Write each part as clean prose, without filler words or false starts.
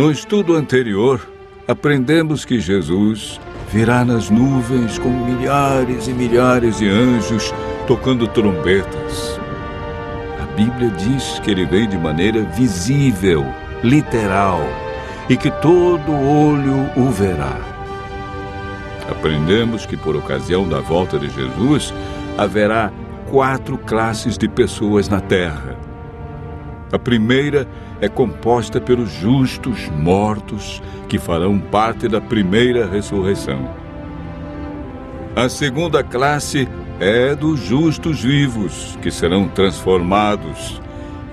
No estudo anterior, aprendemos que Jesus virá nas nuvens com milhares e milhares de anjos tocando trombetas. A Bíblia diz que ele vem de maneira visível, literal, e que todo olho o verá. Aprendemos que por ocasião da volta de Jesus, haverá 4 classes de pessoas na terra. A primeira é composta pelos justos mortos, que farão parte da primeira ressurreição. A segunda classe é dos justos vivos, que serão transformados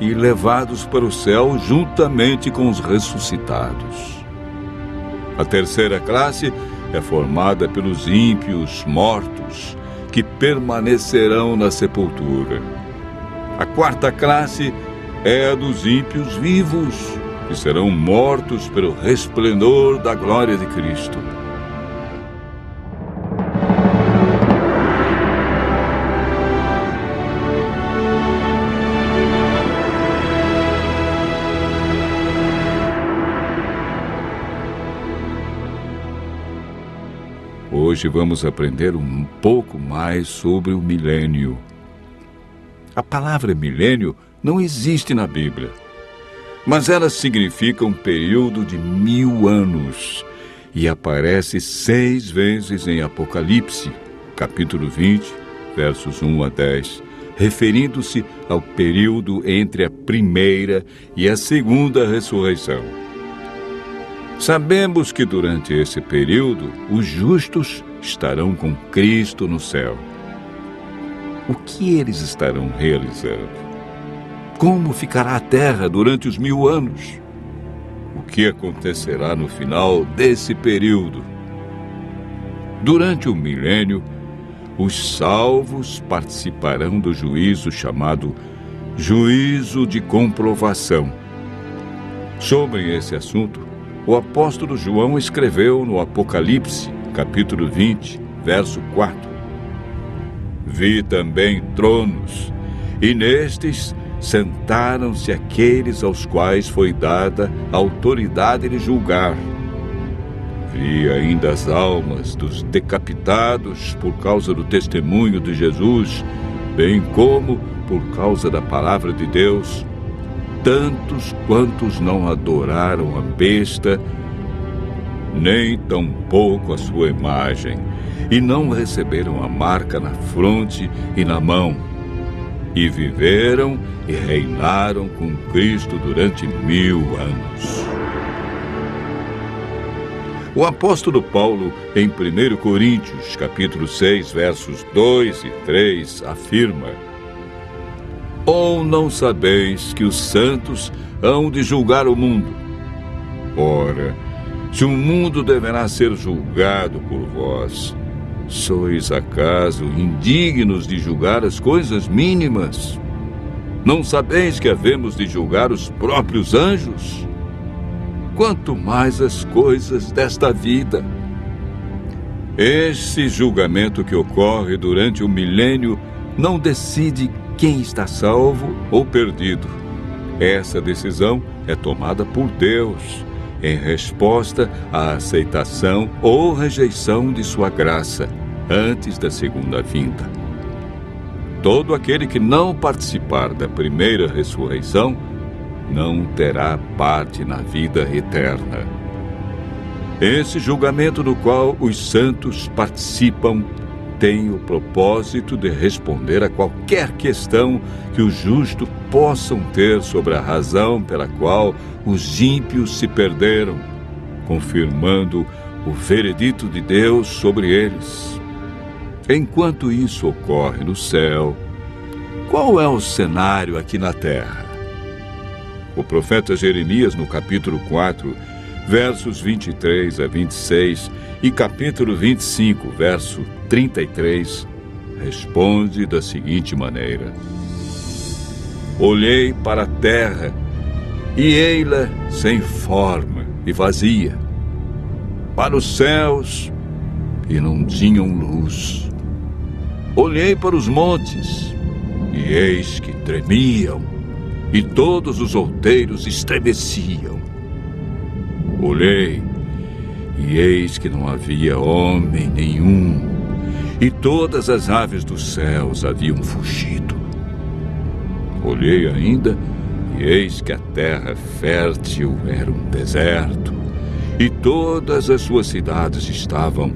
e levados para o céu juntamente com os ressuscitados. A terceira classe é formada pelos ímpios mortos, que permanecerão na sepultura. A quarta classe é a dos ímpios vivos, que serão mortos pelo resplendor da glória de Cristo. Hoje vamos aprender um pouco mais sobre o milênio. A palavra milênio não existe na Bíblia, mas ela significa um período de 1000 anos e aparece 6 vezes em Apocalipse, capítulo 20, versos 1 a 10, referindo-se ao período entre a primeira e a segunda ressurreição. Sabemos que durante esse período, os justos estarão com Cristo no céu. O que eles estarão realizando? Como ficará a terra durante os 1000 anos? O que acontecerá no final desse período? Durante o milênio, os salvos participarão do juízo chamado juízo de comprovação. Sobre esse assunto, o apóstolo João escreveu no Apocalipse, capítulo 20, verso 4. Vi também tronos, e nestes sentaram-se aqueles aos quais foi dada a autoridade de julgar. Vi ainda as almas dos decapitados por causa do testemunho de Jesus, bem como por causa da palavra de Deus, tantos quantos não adoraram a besta, nem tampouco a sua imagem, e não receberam a marca na fronte e na mão, e viveram e reinaram com Cristo durante 1000 anos. O apóstolo Paulo, em 1 Coríntios, capítulo 6, versos 2 e 3, afirma: Ou não sabeis que os santos hão de julgar o mundo? Ora, se o mundo deverá ser julgado por vós, sois acaso indignos de julgar as coisas mínimas? Não sabeis que havemos de julgar os próprios anjos? Quanto mais as coisas desta vida. Esse julgamento que ocorre durante o milênio não decide quem está salvo ou perdido. Essa decisão é tomada por Deus, em resposta à aceitação ou rejeição de sua graça, antes da segunda vinda. Todo aquele que não participar da primeira ressurreição não terá parte na vida eterna. Esse julgamento no qual os santos participam tem o propósito de responder a qualquer questão que os justos possam ter sobre a razão pela qual os ímpios se perderam, confirmando o veredito de Deus sobre eles. Enquanto isso ocorre no céu, qual é o cenário aqui na terra? O profeta Jeremias, no capítulo 4, versos 23 a 26 e capítulo 25, verso 33, responde da seguinte maneira: Olhei para a terra, e ei-la sem forma e vazia, para os céus, e não tinham luz. Olhei para os montes, e eis que tremiam, e todos os outeiros estremeciam. Olhei, e eis que não havia homem nenhum, e todas as aves dos céus haviam fugido. Olhei ainda, e eis que a terra fértil era um deserto, e todas as suas cidades estavam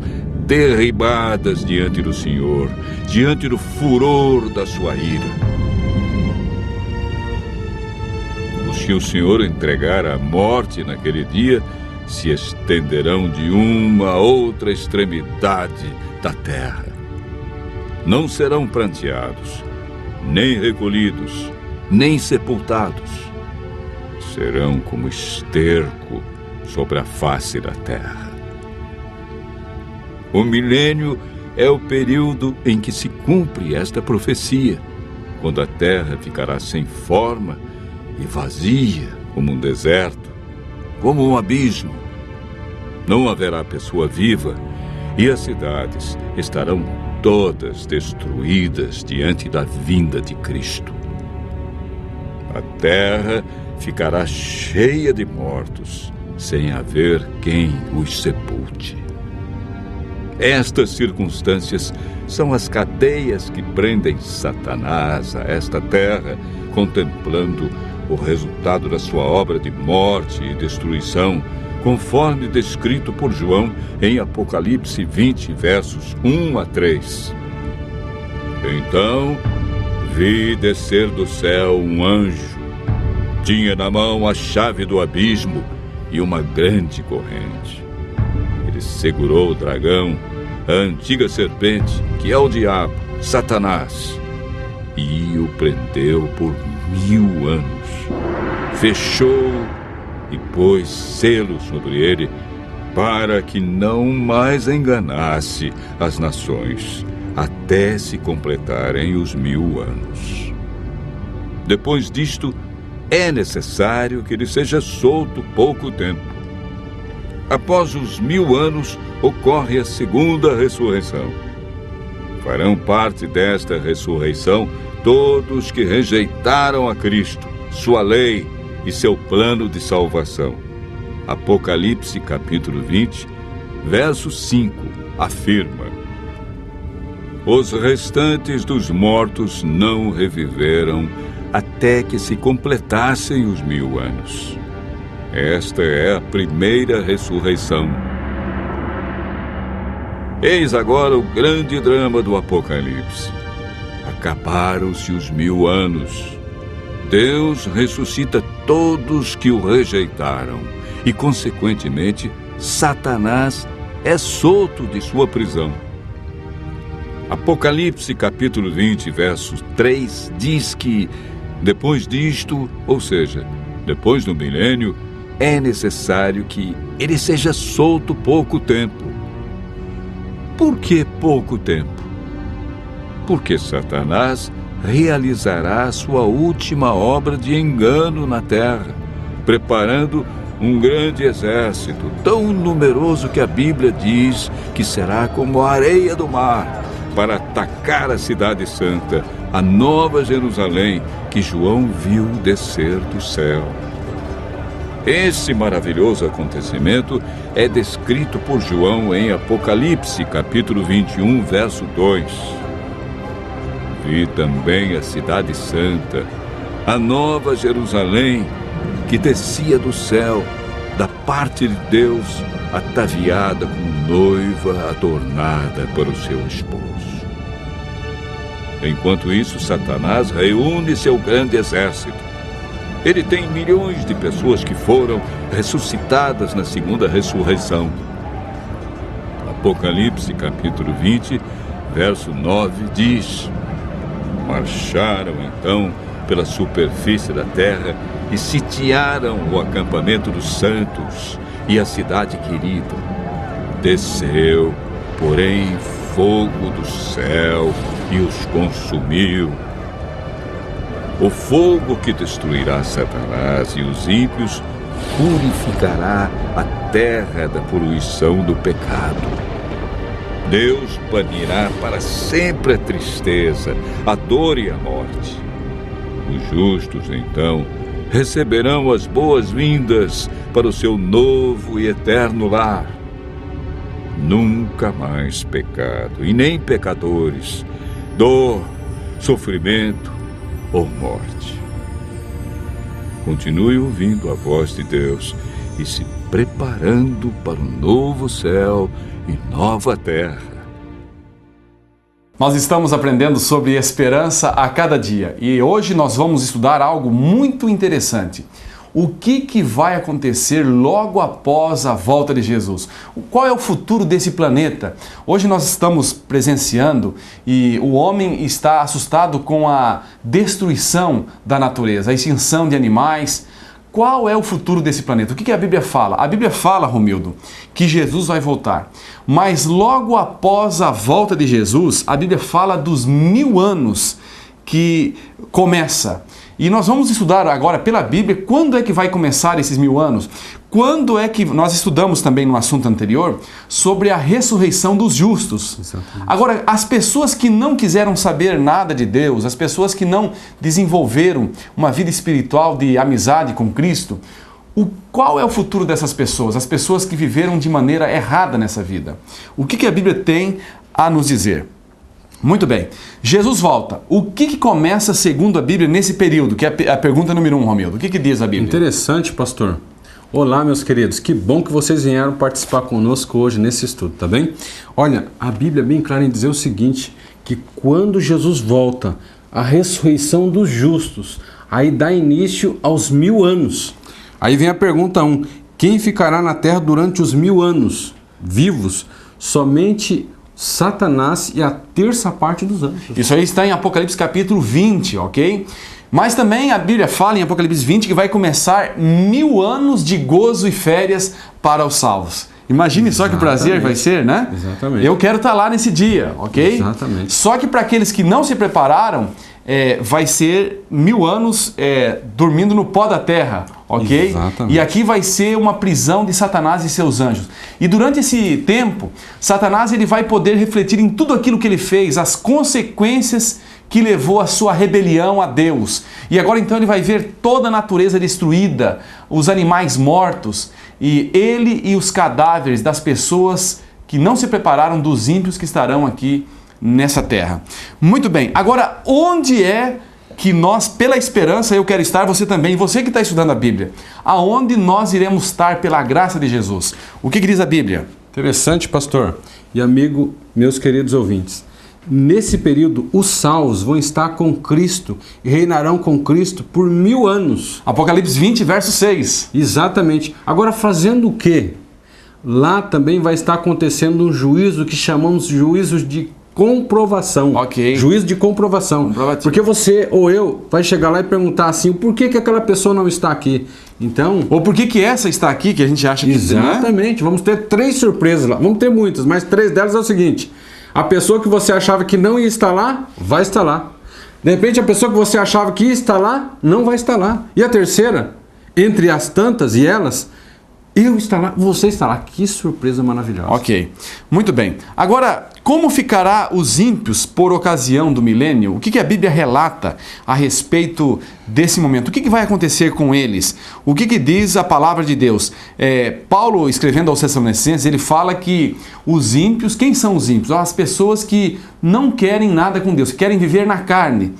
derribadas diante do Senhor, diante do furor da sua ira. Os que o Senhor entregar à morte naquele dia se estenderão de uma a outra extremidade da terra. Não serão pranteados, nem recolhidos, nem sepultados. Serão como esterco sobre a face da terra. O milênio é o período em que se cumpre esta profecia, quando a terra ficará sem forma e vazia como um deserto, como um abismo. Não haverá pessoa viva e as cidades estarão todas destruídas diante da vinda de Cristo. A terra ficará cheia de mortos, sem haver quem os sepulte. Estas circunstâncias são as cadeias que prendem Satanás a esta terra, contemplando o resultado da sua obra de morte e destruição, conforme descrito por João em Apocalipse 20, versos 1 a 3. Então vi descer do céu um anjo. Tinha na mão a chave do abismo e uma grande corrente. Ele segurou o dragão, a antiga serpente, que é o diabo, Satanás, e o prendeu por 1000 anos. Fechou e pôs selo sobre ele, para que não mais enganasse as nações, até se completarem os 1000 anos. Depois disto, é necessário que ele seja solto pouco tempo. Após os 1000 anos, ocorre a segunda ressurreição. Farão parte desta ressurreição todos que rejeitaram a Cristo, sua lei e seu plano de salvação. Apocalipse capítulo 20, verso 5, afirma: os restantes dos mortos não reviveram até que se completassem os 1000 anos. Esta é a primeira ressurreição. Eis agora o grande drama do Apocalipse. Acabaram-se os 1000 anos. Deus ressuscita todos que o rejeitaram e, consequentemente, Satanás é solto de sua prisão. Apocalipse capítulo 20, verso 3, diz que, depois disto, ou seja, depois do milênio, é necessário que ele seja solto pouco tempo. Por que pouco tempo? Porque Satanás realizará a sua última obra de engano na terra, preparando um grande exército, tão numeroso que a Bíblia diz que será como a areia do mar, para atacar a cidade santa, a nova Jerusalém, que João viu descer do céu. Esse maravilhoso acontecimento é descrito por João em Apocalipse, capítulo 21, verso 2. Vi também a cidade santa, a nova Jerusalém, que descia do céu, da parte de Deus, ataviada como noiva adornada para o seu esposo. Enquanto isso, Satanás reúne seu grande exército. Ele tem milhões de pessoas que foram ressuscitadas na segunda ressurreição. Apocalipse capítulo 20, verso 9 diz: marcharam então pela superfície da terra e sitiaram o acampamento dos santos e a cidade querida. Desceu, porém, fogo do céu e os consumiu. O fogo que destruirá Satanás e os ímpios purificará a terra da poluição do pecado. Deus banirá para sempre a tristeza, a dor e a morte. Os justos, então, receberão as boas-vindas para o seu novo e eterno lar. Nunca mais pecado, e nem pecadores, dor, sofrimento ou morte. Continue ouvindo a voz de Deus e se preparando para um novo céu e nova terra. Nós estamos aprendendo sobre esperança a cada dia e hoje nós vamos estudar algo muito interessante. O que vai acontecer logo após a volta de Jesus? Qual é o futuro desse planeta? Hoje nós estamos presenciando e o homem está assustado com a destruição da natureza, a extinção de animais. Qual é o futuro desse planeta? O que a Bíblia fala? A Bíblia fala, Romildo, que Jesus vai voltar. Mas logo após a volta de Jesus, a Bíblia fala dos 1000 anos que começa. E nós vamos estudar agora pela Bíblia quando é que vai começar esses 1000 anos. Quando é que nós estudamos também no assunto anterior sobre a ressurreição dos justos. Exatamente. Agora, as pessoas que não quiseram saber nada de Deus, as pessoas que não desenvolveram uma vida espiritual de amizade com Cristo, qual é o futuro dessas pessoas? As pessoas que viveram de maneira errada nessa vida. O que a Bíblia tem a nos dizer? Muito bem, Jesus volta. O que começa segundo a Bíblia nesse período? Que é a pergunta número 1, Romildo. O que diz a Bíblia? Interessante, pastor. Olá, meus queridos. Que bom que vocês vieram participar conosco hoje nesse estudo, tá bem? Olha, a Bíblia é bem clara em dizer o seguinte, que quando Jesus volta, a ressurreição dos justos, aí dá início aos 1000 anos. Aí vem a pergunta 1. Quem ficará na terra durante os 1000 anos vivos? Somente Satanás e a terça parte dos anjos. Isso aí está em Apocalipse capítulo 20, ok? Mas também a Bíblia fala em Apocalipse 20 que vai começar 1000 anos de gozo e férias para os salvos. Imagine só que prazer vai ser, né? Exatamente. Eu quero estar lá nesse dia, ok? Exatamente. Só que para aqueles que não se prepararam, vai ser 1000 anos dormindo no pó da terra, ok? Exatamente. E aqui vai ser uma prisão de Satanás e seus anjos. E durante esse tempo, Satanás ele vai poder refletir em tudo aquilo que ele fez, as consequências que levou a sua rebelião a Deus. E agora então ele vai ver toda a natureza destruída, os animais mortos, e ele e os cadáveres das pessoas que não se prepararam, dos ímpios que estarão aqui nessa terra. Muito bem, agora onde é que nós, pela esperança, eu quero estar, você também, você que está estudando a Bíblia, aonde nós iremos estar pela graça de Jesus? O que diz a Bíblia? Interessante, pastor e amigo, meus queridos ouvintes. Nesse período, os salvos vão estar com Cristo e reinarão com Cristo por 1000 anos. Apocalipse 20, verso 6. Exatamente. Agora, fazendo o quê? Lá também vai estar acontecendo um juízo que chamamos de juízo de comprovação. Ok. Juízo de comprovação. Porque você ou eu vai chegar lá e perguntar assim, por que aquela pessoa não está aqui? Então... Ou por que essa está aqui, que a gente acha que... Exatamente. Vamos ter 3 surpresas lá. Vamos ter muitas, mas 3 delas é o seguinte... A pessoa que você achava que não ia estar lá, vai estar lá. De repente, a pessoa que você achava que ia estar lá, não vai estar lá. E a terceira, entre as tantas e elas, eu estar lá, você está lá. Que surpresa maravilhosa. Ok, muito bem. Agora, como ficará os ímpios por ocasião do milênio? O que a Bíblia relata a respeito desse momento? O que vai acontecer com eles? O que diz a palavra de Deus? Paulo, escrevendo aos Tessalonicenses, ele fala que os ímpios, quem são os ímpios? As pessoas que não querem nada com Deus, que querem viver na carne.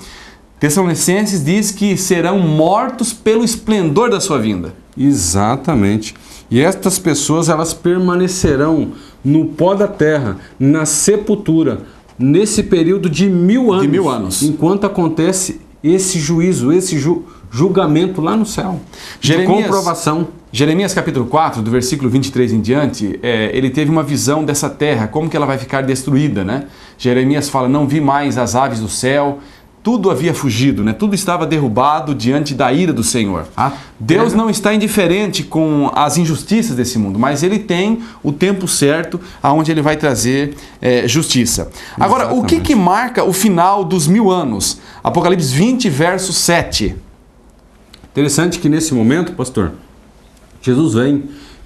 Tessalonicenses diz que serão mortos pelo esplendor da sua vinda. Exatamente. E estas pessoas, elas permanecerão no pó da terra, na sepultura, nesse período de 1000 anos. De 1000 anos. Enquanto acontece esse juízo, esse julgamento lá no céu. De comprovação. Jeremias capítulo 4, do versículo 23 em diante, ele teve uma visão dessa terra, como que ela vai ficar destruída, né? Jeremias fala, não vi mais as aves do céu, tudo havia fugido, né? Tudo estava derrubado diante da ira do Senhor. Deus não está indiferente com as injustiças desse mundo, mas Ele tem o tempo certo aonde Ele vai trazer justiça. Agora, exatamente. O que marca o final dos 1000 anos? Apocalipse 20, verso 7. Interessante que nesse momento, pastor, Jesus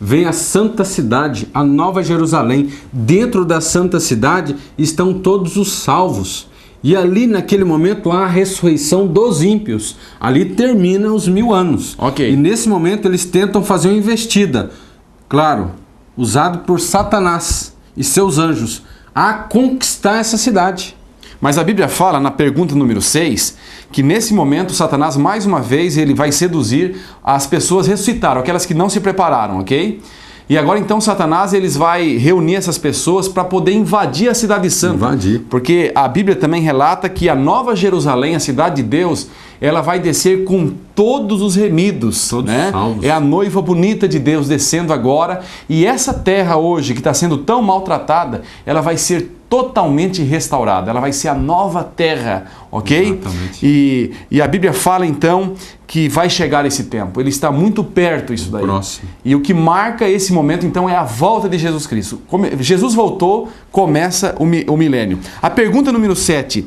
vem a santa cidade, a Nova Jerusalém. Dentro da santa cidade estão todos os salvos. E ali naquele momento há a ressurreição dos ímpios. Ali termina os 1000 anos. Ok. E nesse momento eles tentam fazer uma investida, claro, usado por Satanás e seus anjos, a conquistar essa cidade. Mas a Bíblia fala, na pergunta número 6, que nesse momento Satanás, mais uma vez, ele vai seduzir as pessoas ressuscitaram, aquelas que não se prepararam, ok? E agora então Satanás vai reunir essas pessoas para poder invadir a cidade santa. Invadir. Porque a Bíblia também relata que a Nova Jerusalém, a cidade de Deus, ela vai descer com todos os remidos. Todos né? salvos. É a noiva bonita de Deus descendo agora. E essa terra hoje, que está sendo tão maltratada, ela vai ser totalmente restaurada. Ela vai ser a nova terra, ok? Exatamente. E a Bíblia fala então que vai chegar esse tempo. Ele está muito perto isso daí. Próximo. E o que marca esse momento então é a volta de Jesus Cristo. Jesus voltou, começa o milênio. A pergunta número 7.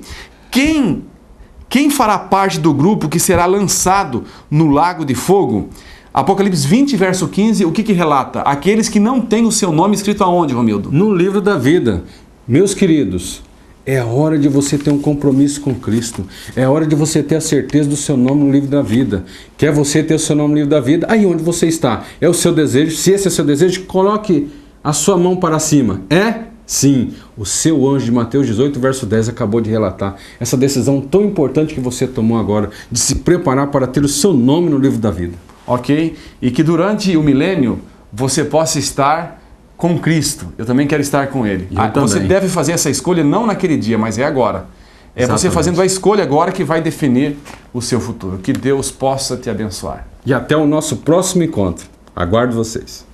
Quem fará parte do grupo que será lançado no lago de fogo? Apocalipse 20, verso 15, o que relata? Aqueles que não têm o seu nome escrito aonde, Romildo? No livro da vida. Meus queridos, é hora de você ter um compromisso com Cristo. É hora de você ter a certeza do seu nome no livro da vida. Quer você ter o seu nome no livro da vida? Aí onde você está? É o seu desejo? Se esse é o seu desejo, coloque a sua mão para cima. É? Sim, o seu anjo de Mateus 18, verso 10 acabou de relatar essa decisão tão importante que você tomou agora, de se preparar para ter o seu nome no livro da vida. Ok? E que durante o milênio você possa estar com Cristo. Eu também quero estar com Ele. Você também. deve fazer essa escolha não naquele dia, mas é agora. É você Exatamente. fazendo a escolha agora que vai definir o seu futuro. Que Deus possa te abençoar. E até o nosso próximo encontro. Aguardo vocês.